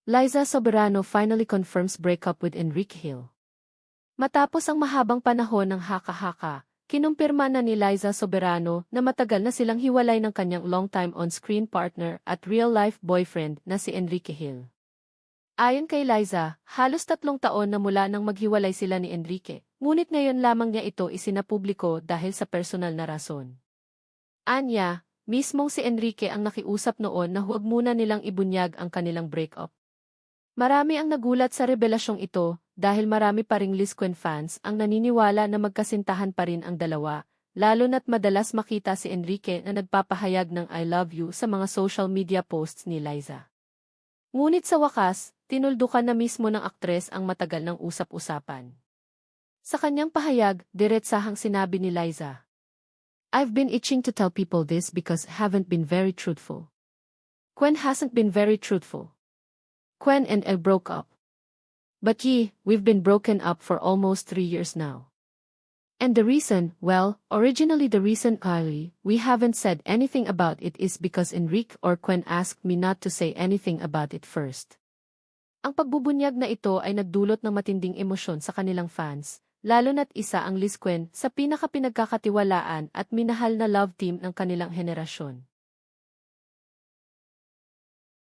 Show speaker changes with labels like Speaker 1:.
Speaker 1: Liza Soberano finally confirms breakup with Enrique Hill. Matapos ang mahabang panahon ng haka-haka, kinumpirma na ni Liza Soberano na matagal na silang hiwalay ng kanyang long-time on-screen partner at real-life boyfriend na si Enrique Hill. Ayon kay Liza, halos 3 taon na mula nang maghiwalay sila ni Enrique, ngunit ngayon lamang niya ito isinapubliko dahil sa personal na rason. Anya, mismong si Enrique ang nakiusap noon na huwag muna nilang ibunyag ang kanilang breakup. Marami ang nagulat sa revelasyong ito dahil marami pa ring Lizquen fans ang naniniwala na magkasintahan pa rin ang dalawa, lalo na't madalas makita si Enrique na nagpapahayag ng I love you sa mga social media posts ni Liza. Ngunit sa wakas, tinuldukan na mismo ng aktres ang matagal ng usap-usapan. Sa kanyang pahayag, diretsahang sinabi ni Liza, I've been itching to tell people this because haven't been very truthful. Quen hasn't been very truthful. Quen and I broke up. But we've been broken up for almost 3 years now. And the reason, well, originally the reason we haven't said anything about it is because Enrique or Quen asked me not to say anything about it first. Ang pagbubunyag na ito ay nagdulot ng matinding emosyon sa kanilang fans, lalo na't isa ang Lizquen sa pinakapinagkakatiwalaan at minahal na love team ng kanilang henerasyon.